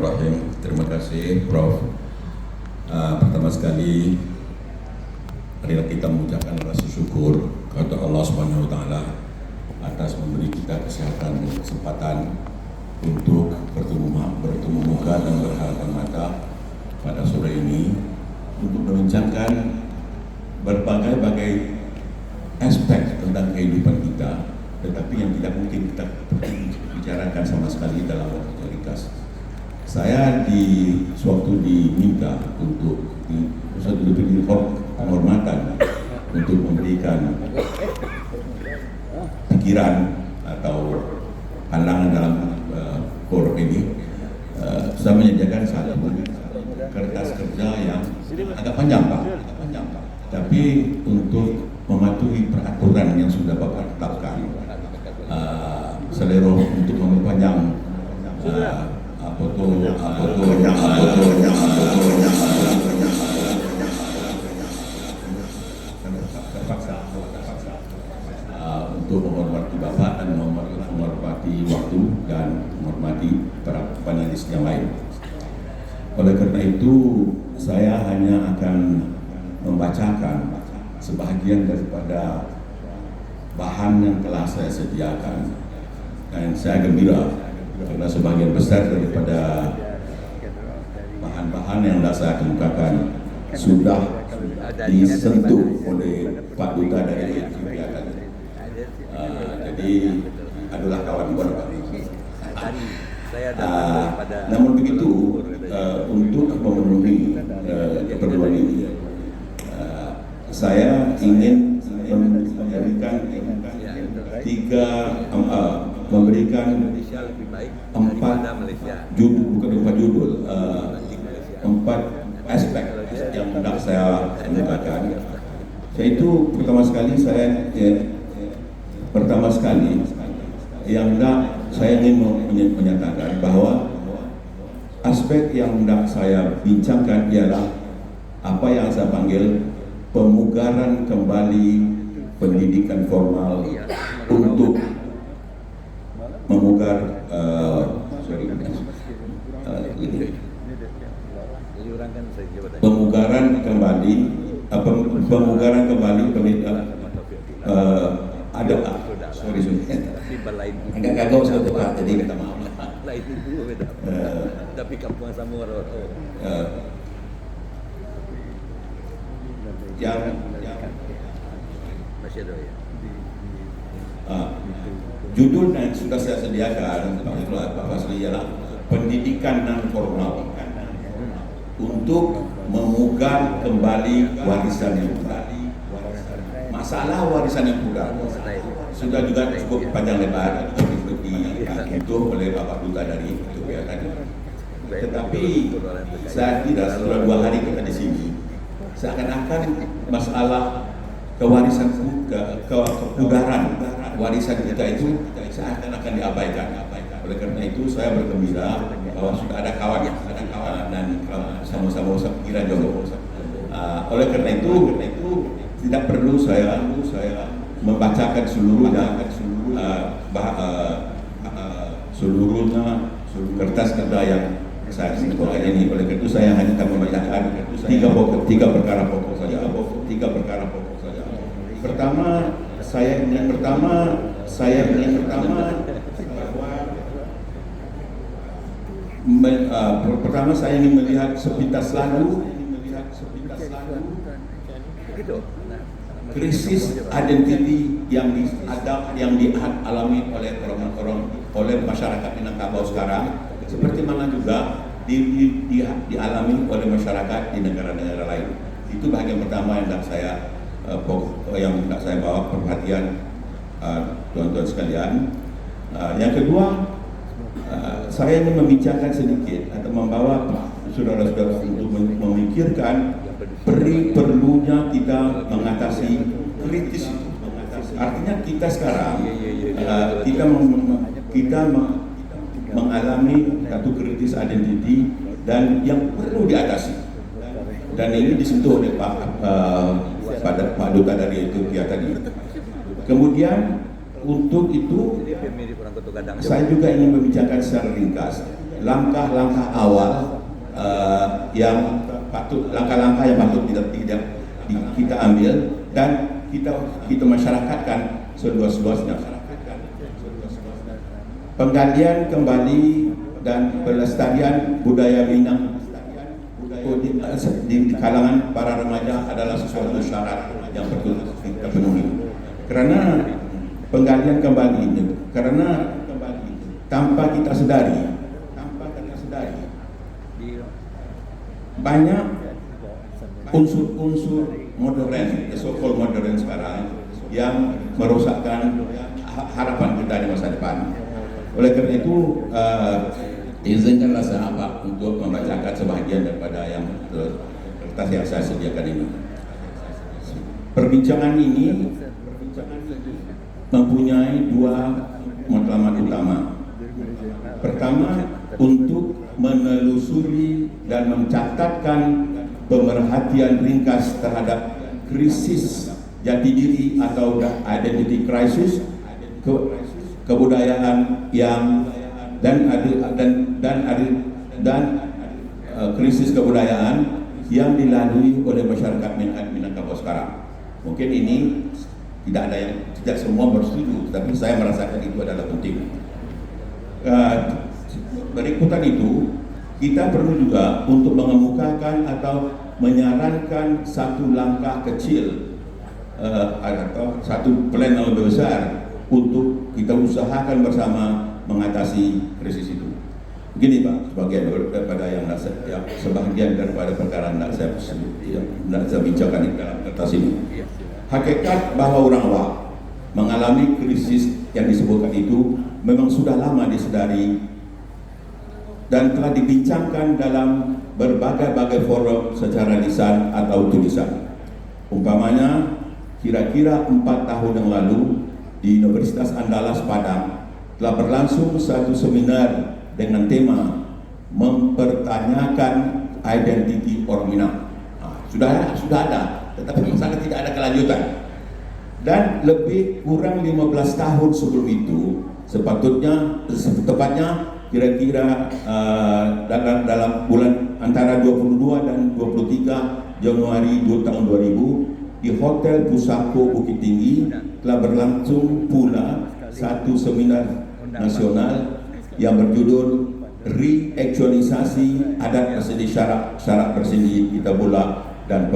Bismillahirrahmanirrahim. Terima kasih Prof. Pertama sekali marilah kita mengucapkan rasa syukur kepada Allah Subhanahu wa taala atas memberi kita kesehatan dan kesempatan untuk bertemu muka dan berhadapan mata pada sore ini untuk membincangkan berbagai aspek tentang kehidupan kita, tetapi yang tidak mungkin kita bicarakan sama sekali dalam waktu ringkas. Saya sewaktu diminta untuk diberi penghormatan untuk memberikan pikiran atau pandangan dalam forum ini, saya menyediakan satu kertas kerja yang agak panjang Pak, tapi untuk mematuhi peraturan yang sudah Bapak tetapkan, selero untuk memperpanjang untuk menghormati Bapak dan menghormati waktu dan menghormati para panelis yang lain. Oleh karena itu, saya hanya akan membacakan sebahagian daripada bahan yang telah saya sediakan, dan saya gembira karena sebagian besar daripada bahan-bahan yang telah saya kemukakan sudah disentuh oleh Pak Duta dari FIPA tadi. Jadi adalah kawan-kawan kami. Namun begitu, untuk memenuhi keperluan ini, saya ingin memberikan empat aspek yang hendak saya kemukakan. Yaitu pertama sekali yang hendak saya ingin menyatakan bahwa aspek yang hendak saya bincangkan ialah apa yang saya panggil pemugaran kembali pendidikan formal untuk memugar pemugaran kembali pendidikan agak kagok suatu Pak, jadi minta maaf tapi kampung sama yang masih ada ya. Judul yang sudah saya sediakan Pak Fasli ialah pendidikan non formal untuk memugar kembali warisan yang pudar. Masalah warisan yang pudar sudah juga cukup panjang lebar dihitung oleh Bapak Duta dari FIPA tadi. Tetapi saya kira setelah 2 hari kita di sini, seakan-akan masalah kewarisan kepudaran warisan kita itu seakan-akan diabaikan. Oleh karena itu saya bergembira bahwa sudah ada kawan dan sama-sama pikiran jodoh. Oleh karena itu tidak perlu saya membacakan seluruhnya kertas kerja yang saya simpulkan ini. Oleh karena itu saya hanya akan membacakan tiga perkara pokok saja. Pertama saya ingin melihat sepintas lalu krisis identiti yang dialami oleh oleh masyarakat Minangkabau sekarang, seperti mana juga dialami oleh masyarakat di negara-negara lain. Itu bagian pertama yang hendak saya bawa perhatian tuan-tuan sekalian. Yang kedua, saya ingin membincangkan sedikit atau membawa saudara-saudara untuk memikirkan perlunya kita mengatasi kritis itu. Artinya kita sekarang kita mengalami satu kritis identiti dan yang perlu diatasi. Dan ini disentuh oleh Pak Duta dari Ethiopia tadi. Kemudian untuk itu saya juga ingin membicarakan secara ringkas langkah-langkah awal yang langkah-langkah yang patut kita ambil dan kita masyarakatkan seluas-luasnya. Penggalian kembali dan pelestarian budaya Minang di kalangan para remaja adalah sesuatu syarat yang perlu kita penuhi. Karena penggalian kembali itu, karena tanpa kita sadari banyak unsur-unsur modern, so-called modern sekarang yang merosakkan harapan kita di masa depan. Oleh karena itu, izinkanlah sahabat untuk membacakan sebahagian daripada yang kertas yang saya sediakan ini. Perbincangan ini mempunyai dua matlamat utama. Pertama, untuk menelusuri dan mencatatkan pemerhatian ringkas terhadap krisis jati diri atau identity crisis kebudayaan yang krisis kebudayaan yang dilalui oleh masyarakat Minangkabau sekarang. Mungkin ini tidak semua bersetuju, tapi saya merasakan itu adalah penting. Berikutan itu, kita perlu juga untuk mengemukakan atau menyarankan satu langkah kecil atau satu plan yang lebih besar untuk kita usahakan bersama mengatasi krisis itu. Begini Pak, sebagian daripada perkara yang saya bincangkan di dalam kertas ini. Hakikat bahwa orang awam mengalami krisis yang disebutkan itu memang sudah lama disadari dan telah dibincangkan dalam berbagai-bagai forum secara lisan atau tulisan. Umpamanya, kira-kira 4 tahun yang lalu di Universitas Andalas Padang telah berlangsung satu seminar dengan tema mempertanyakan identiti orang Minang. Sudah ada, tetapi masalah tidak ada kelanjutan. Dan lebih kurang 15 tahun sebelum itu, tepatnya kira-kira dalam bulan antara 22 dan 23 Januari tahun 2000 di Hotel Pusako Bukit Tinggi telah berlangsung pula satu seminar nasional yang berjudul Reaktualisasi Adat Berseni Syarat Berseni Kita Bula dan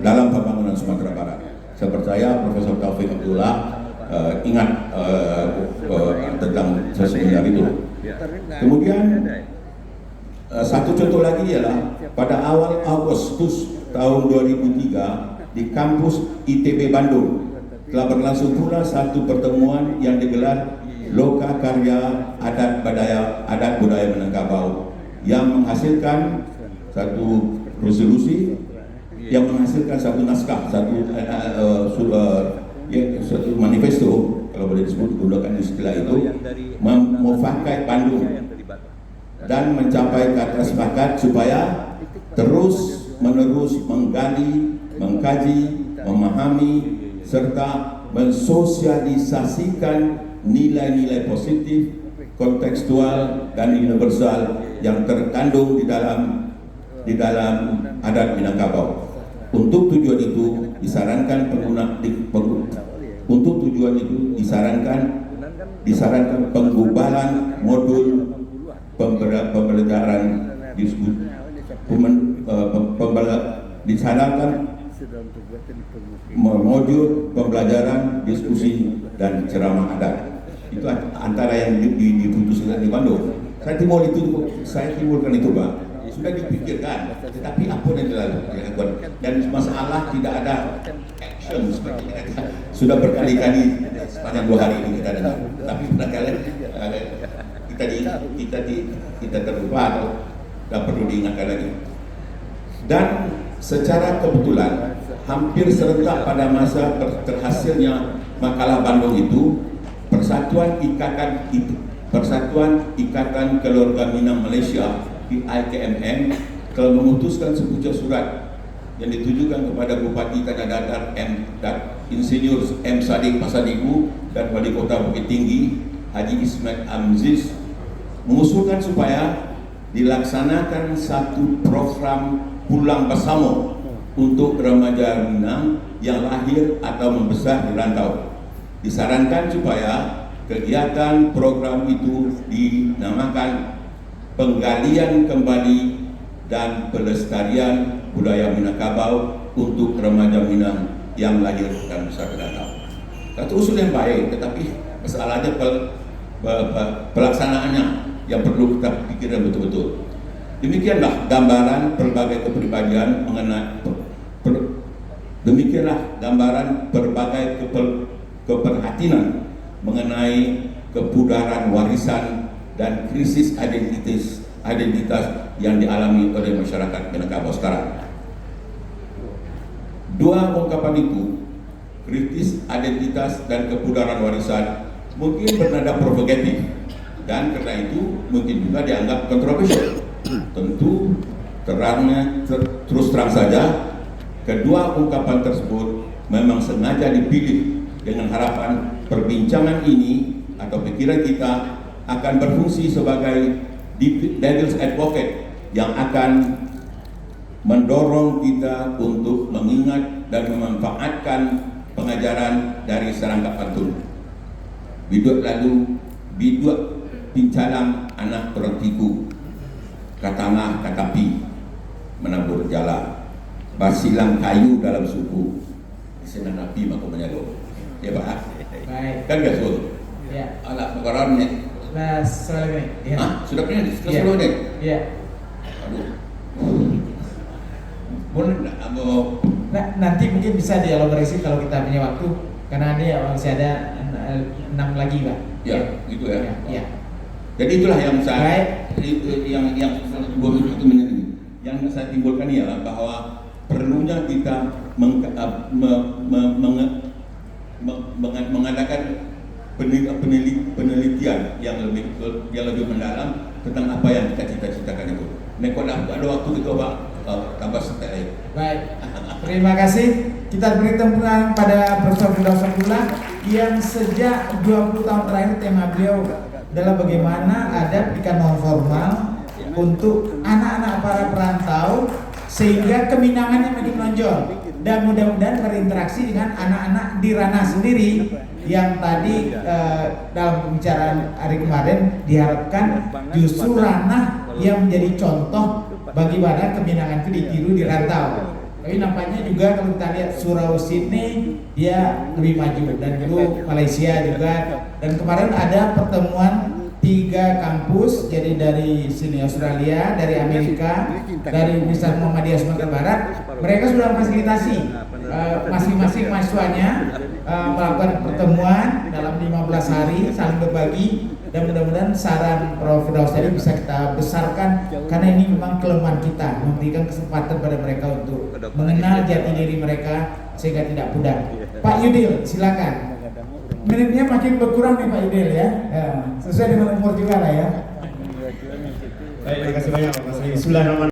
dalam pembangunan Sumatera Barat. Saya percaya Profesor Taufik Abdullah ingat tentang seminar itu. Kemudian satu contoh lagi ialah pada awal Agustus tahun 2003 di kampus ITB Bandung telah berlangsung pula satu pertemuan yang digelar Loka Karya Adat Budaya Minangkabau yang menghasilkan satu resolusi, yang menghasilkan satu naskah, satu manifesto, kalau boleh disebut gunakan istilah itu, memufakat Bandung dan mencapai kata sepakat supaya terus menerus menggali, mengkaji, memahami serta mensosialisasikan nilai-nilai positif, kontekstual dan universal yang terkandung di dalam adat Minangkabau. Untuk tujuan itu disarankan penggubalan modul pembelajaran modul pembelajaran diskusi dan ceramah adat. Itu antara yang diputuskan di Bandung. Saya timbulkan itu Pak. Sudah dipikirkan, tetapi apa yang dilakukan dan masalah tidak ada action seperti kita sudah berkali-kali sepanjang 2 hari ini kita dengar, tapi barangkali kita terlupa atau tidak perlu diingatkan lagi. Dan secara kebetulan hampir serentak pada masa terhasilnya makalah Bandung itu, Persatuan Ikatan Keluarga Minang Malaysia IKMM telah memutuskan sebuah surat yang ditujukan kepada Bupati Tanah Datar Insinyur M. Sadiq Pasadiku dan Wali Kota Bukit Tinggi Haji Ismail Amziz mengusulkan supaya dilaksanakan satu program pulang bersama untuk remaja Minang yang lahir atau membesar di rantau. Disarankan supaya kegiatan program itu dinamakan penggalian kembali dan pelestarian budaya Minangkabau untuk remaja Minang yang lahir dan besar di rantau. Satu usul yang baik, tetapi masalahnya pelaksanaannya yang perlu kita pikirkan betul-betul. Demikianlah gambaran berbagai kepribadian mengenai keperhatian mengenai kepudaran warisan dan krisis identitas yang dialami oleh masyarakat Minangkabau sekarang. Dua ungkapan itu, krisis identitas dan kepudaran warisan, mungkin bernada provokatif dan karena itu mungkin juga dianggap kontroversial. Tentu terus terang saja, kedua ungkapan tersebut memang sengaja dipilih dengan harapan perbincangan ini atau pikiran kita akan berfungsi sebagai devil's advocate yang akan mendorong kita untuk mengingat dan memanfaatkan pengajaran dari serangkap pantun. Biduk lalu, biduk pincalang anak orang tiku, katangah katapi menabur jala, basilang kayu dalam suku, senang api maka menyalo. Ya Pak, baik. Kan gak suruh? Ya. Alat perkara ni. Nah, soalnya ini. Ya. Sudah pernah? Sudah Ya. 10 menit? Ya. Aduh. Boleh tak? Nah, nanti mungkin bisa dielaborasi kalau kita punya waktu, karena dia masih ada 6 lagi, Pak. Ya, gitu ya. Ya. Jadi itulah yang saya Baik. yang saya timbulkan ialah bahwa perlunya kita mengadakan penelitian yang lebih mendalam tentang apa yang kita cita-citakan itu. Nekot ada waktu kita Pak tambah setek lagi. Baik. Terima kasih. Kita beri tepuk tangan pada Profesor Firdaus Abdullah yang sejak 20 tahun terakhir tema beliau adalah bagaimana ada pendidikan non formal untuk anak-anak para perantau sehingga keminangannya makin menonjol dan mudah-mudahan berinteraksi dengan anak-anak di ranah sendiri yang tadi dalam pembicaraan hari kemarin diharapkan justru ranah yang menjadi contoh bagaimana keminangan itu ditiru di rantau. Tapi nampaknya juga kalau kita lihat Sulawesi ini dia lebih maju dan dulu Malaysia juga, dan kemarin ada pertemuan 3 kampus, jadi dari sini Australia, dari Amerika, dari Universitas Muhammadiyah Sumatera Barat. Mereka sudah memfasilitasi masing-masing mahasiswanya melakukan pertemuan dalam 15 hari saling berbagi, dan mudah-mudahan saran Prof. Firdaus tadi bisa kita besarkan karena ini memang kelemahan kita, memberikan kesempatan pada mereka untuk mengenal jati diri mereka sehingga tidak pudar. Pak Yudil, silakan. Menitnya makin berkurang nih Pak Yudil ya. Sesuai dengan umur juga lah ya. Baik, terima kasih banyak Pak Masri. Bismillahirrahmanirrahim.